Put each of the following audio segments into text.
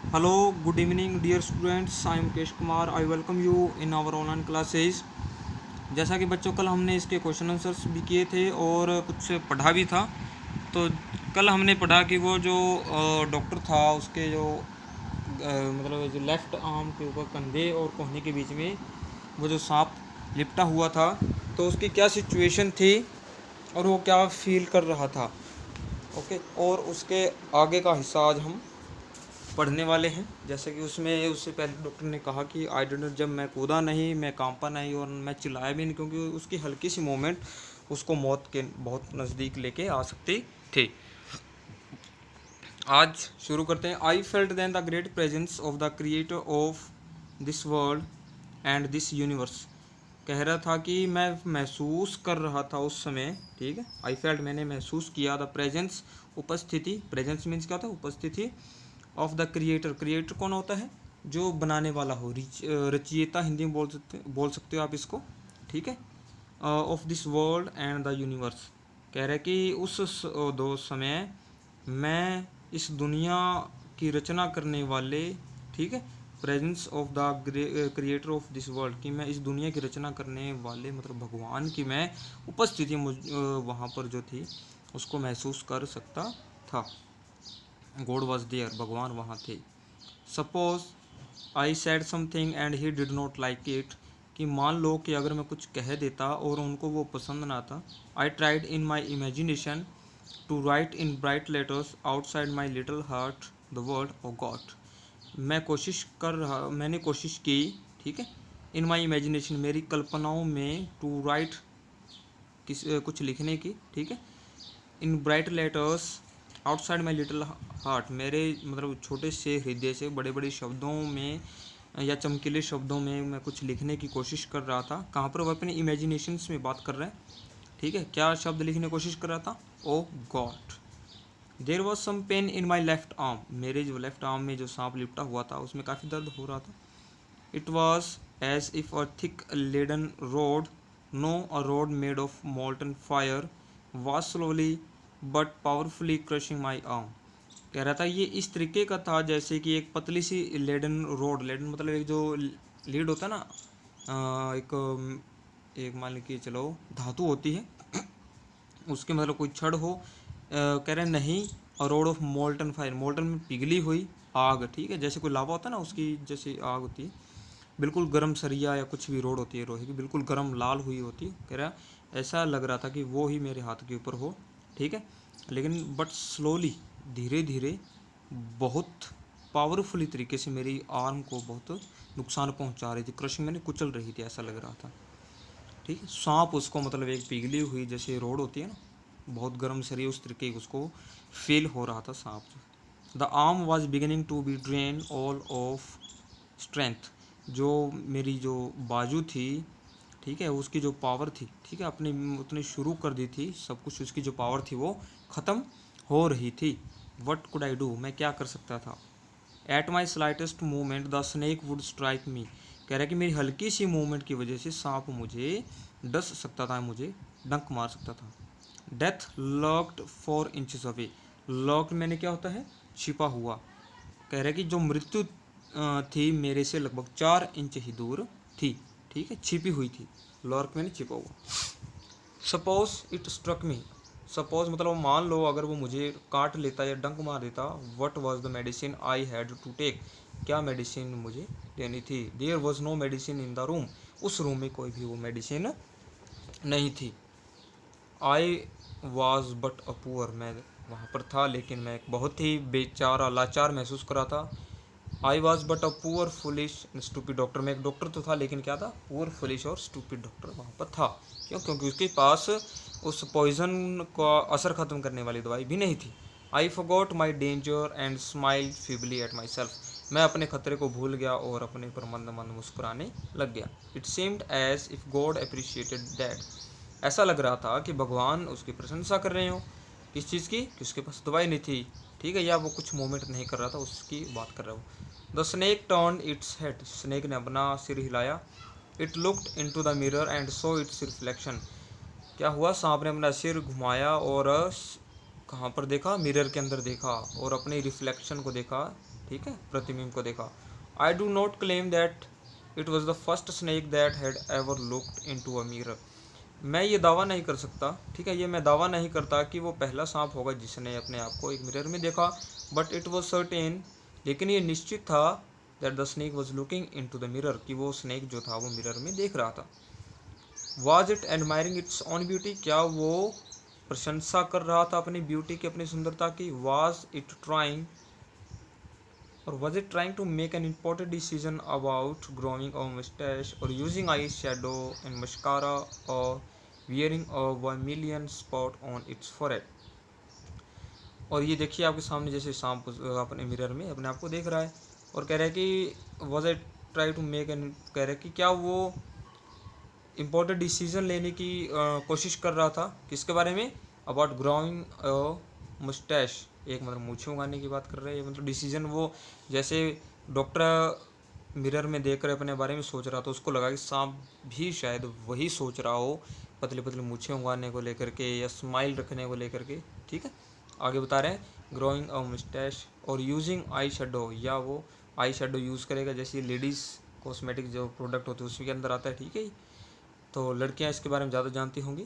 Hello, good evening, dear students. I am Mukesh Kumar. I welcome you in our online classes. जैसा कि बच्चों कल हमने इसके क्वेश्चन आंसर्स भी किए थे और कुछ पढ़ा भी था। तो कल हमने पढ़ा कि वो जो डॉक्टर था उसके जो मतलब जो लेफ़्ट आर्म के ऊपर कंधे और कोहनी के बीच में वो जो सांप लिपटा हुआ था, तो उसकी क्या सिचुएशन थी और वो क्या फील कर रहा था। ओके, और उसके आगे का हिस्सा आज हम पढ़ने वाले हैं। जैसे कि उसमें उससे पहले डॉक्टर ने कहा कि आई डिडंट, जब मैं कूदा नहीं, मैं कांपा नहीं और मैं चिल्लाया भी नहीं, क्योंकि उसकी हल्की सी मूवमेंट उसको मौत के बहुत नज़दीक लेके आ सकती थी। आज शुरू करते हैं। I felt then the great presence of the creator of this world and this universe. कह रहा था कि मैं महसूस कर रहा था उस समय, ठीक है। आई फेल्ट, मैंने महसूस किया, द प्रेजेंस, उपस्थिति, प्रेजेंस मीन्स क्या था, उपस्थिति, ऑफ द क्रिएटर। क्रिएटर कौन होता है, जो बनाने वाला हो, रचयिता हिंदी में बोल सकते हो आप इसको, ठीक है। Of this world and the universe, कह रहे कि उस दो समय मैं इस दुनिया की रचना करने वाले, ठीक है, presence of the creator of this world, कि मैं इस दुनिया की रचना करने वाले मतलब भगवान की मैं उपस्थिति वहाँ पर जो थी उसको महसूस कर सकता था। गॉड वॉज देयर, भगवान वहाँ थे। Suppose I said something and he did not like it, कि मान लो कि अगर मैं कुछ कह देता और उनको वो पसंद ना था। I tried in my imagination to write in bright letters outside my little heart the word of God. मैंने कोशिश की, ठीक है, इन माई इमेजिनेशन, मेरी कल्पनाओं में, टू राइट, कुछ लिखने की, ठीक है, in bright letters outside my little heart, मेरे मतलब छोटे से हृदय से बड़े बड़े शब्दों में या चमकीले शब्दों में मैं कुछ लिखने की कोशिश कर रहा था। कहाँ पर वो अपने इमेजिनेशंस में बात कर रहे हैं, ठीक है। क्या शब्द लिखने की कोशिश कर रहा था, oh god. There was some pain in my left arm, मेरे जो लेफ्ट आर्म में जो सांप लिपटा हुआ था उसमें काफ़ी दर्द हो रहा था। It was as if a thick leaden rod, no a rod made of molten fire, was slowly but powerfully crushing my arm. कह रहा था ये इस तरीके का था जैसे कि एक पतली सी लेडन रोड, लेडन मतलब एक जो लीड होता है ना, एक एक मान लीजिए चलो धातु होती है, उसके मतलब कोई छड़ हो, कह रहे नहीं, और road of molten fire, molten में पिघली हुई आग, ठीक है, जैसे कोई लावा होता है ना उसकी जैसी आग होती है, बिल्कुल गर्म सरिया या कुछ भी रोड होती है लोहे की, बिल्कुल गर्म लाल हुई होती है। कह रहा ऐसा लग रहा था कि वो ही मेरे हाथ के ऊपर हो, ठीक है, लेकिन बट स्लोली, धीरे धीरे, बहुत पावरफुली तरीके से मेरी आर्म को बहुत नुकसान पहुंचा रही थी, क्रशिंग मैंने कुचल रही थी, ऐसा लग रहा था, ठीक है। सांप उसको मतलब एक पिघली हुई जैसे रोड होती है ना, बहुत गर्म सरिया, उस तरीके उसको फील हो रहा था सांप। The arm was beginning to be drain all of strength, जो मेरी जो बाजू थी, ठीक है, उसकी जो पावर थी, ठीक है, अपनी उतनी शुरू कर दी थी सब कुछ, उसकी जो पावर थी वो ख़त्म हो रही थी। वट कुड आई डू, मैं क्या कर सकता था। At my slightest movement the snake would strike मी, कह रहा है कि मेरी हल्की सी मूवमेंट की वजह से सांप मुझे डस सकता था, मुझे डंक मार सकता था। Death locked 4 inches away, locked मैंने क्या होता है, छिपा हुआ। कह रहा है कि जो मृत्यु थी मेरे से लगभग 4 इंच ही दूर थी, ठीक है, छिपी हुई थी, लॉर्क मैंने छिपा हुआ। Suppose it struck me, suppose मतलब मान लो अगर वो मुझे काट लेता या डंक मार देता। What was the medicine I had to take, क्या मेडिसिन मुझे लेनी थी। There was no medicine in the room, उस रूम में कोई भी वो मेडिसिन नहीं थी। I was but a poor, मैं वहाँ पर था लेकिन मैं बहुत ही बेचारा लाचार महसूस कर रहा था। आई was but a poor foolish stupid doctor, मैं एक डॉक्टर तो था लेकिन क्या था, पुअर फुलिश और स्टूपिड डॉक्टर वहाँ पर था। क्यों, क्योंकि उसके पास उस पॉइजन का असर ख़त्म करने वाली दवाई भी नहीं थी। I forgot my danger and smile feebly at my self, मैं अपने खतरे को भूल गया और अपने पर मंद मंद मुस्कुराने लग गया। It seemed as if God appreciated that, ऐसा लग रहा था कि भगवान उसकी प्रशंसा कर रहे हो। किस चीज़ की, कि उसके पास दवाई नहीं थी, ठीक है, या वो कुछ मूवमेंट नहीं कर रहा था, उसकी बात कर रहा हूँ। The snake turn its head, snake ने अपना सिर हिलाया। It looked into the mirror and saw its reflection, क्या हुआ, सांप ने अपना सिर घुमाया और कहाँ पर देखा, मिरर के अंदर देखा और अपने रिफ्लेक्शन को देखा, ठीक है, प्रतिबिंब को देखा। I do not claim that it was the first snake that had ever looked into a mirror. मैं ये दावा नहीं कर सकता, ठीक है, ये मैं दावा नहीं करता कि वो पहला सांप होगा जिसने अपने आप को एक मिरर में देखा, बट इट वॉज सर्टेन, लेकिन ये निश्चित था, that the snake was looking into the mirror, कि वो स्नेक जो था वो मिरर में देख रहा था। Was it admiring it's on beauty, क्या वो प्रशंसा कर रहा था अपनी ब्यूटी की, अपनी सुंदरता की। वॉज इट ट्राइंग और was it trying to make an important decision about growing a mustache और using eye shadow and mascara और wearing a vermilion spot on its forehead। और ये देखिए आपके सामने जैसे सांप अपने मिरर में अपने आप को देख रहा है और कह रहा है कि was I try to make an, कह रहा है कि क्या वो इम्पोर्टेंट डिसीजन लेने की कोशिश कर रहा था, किसके बारे में, अबाउट ग्रोइंग मुस्टैश, एक मतलब मूछें उगाने की बात कर रहे हैं, मतलब डिसीजन वो जैसे डॉक्टर मिरर में देख कर अपने बारे में सोच रहा था, उसको लगा कि सांप भी शायद वही सोच रहा हो, पतले पतले मूछें उगाने को लेकर के या स्माइल रखने को लेकर के। ठीक है, आगे बता रहे हैं, ग्रोइंग अ मुस्टैश और यूजिंग आई शेडो, या वो आई शेडो यूज़ करेगा, जैसे लेडीज़ कॉस्मेटिक जो प्रोडक्ट होते हैं उसके अंदर आता है, ठीक है। तो लड़कियां इसके बारे में ज़्यादा जानती होंगी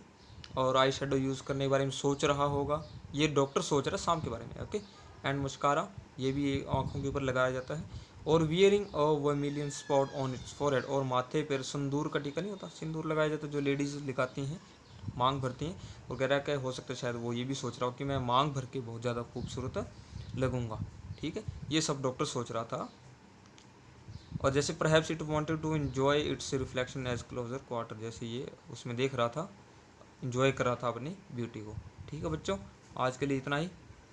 और आई शेडो यूज़ करने के बारे में सोच रहा होगा, ये डॉक्टर सोच रहा है शाम के बारे में। ओके, एंड मस्कारा, ये भी आँखों के ऊपर लगाया जाता है। और wearing a vermilion spot on it's forehead, और माथे पर सिंदूर का टीका नहीं होता, सिंदूर लगाया जाता है जो लेडीज़ लगाती हैं, मांग भरती हैं। और कह रहा है कि हो सकता है शायद वो ये भी सोच रहा हो कि मैं मांग भर के बहुत ज़्यादा खूबसूरत लगूंगा। ठीक है, ये सब डॉक्टर सोच रहा था। और जैसे perhaps it wanted to enjoy its reflection as closer quarter, जैसे ये उसमें देख रहा था, एंजॉय कर रहा था अपनी ब्यूटी को। ठीक है बच्चों, आज के लिए इतना ही।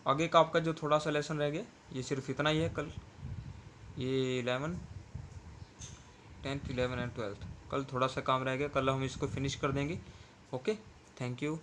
आगे का आपका जो थोड़ा सा लेसन रह गया ये सिर्फ इतना ही है। कल ये 11, 10th, 11 एंड 12th, कल थोड़ा सा काम रह गया, कल हम इसको फिनिश कर देंगे। Okay, thank you.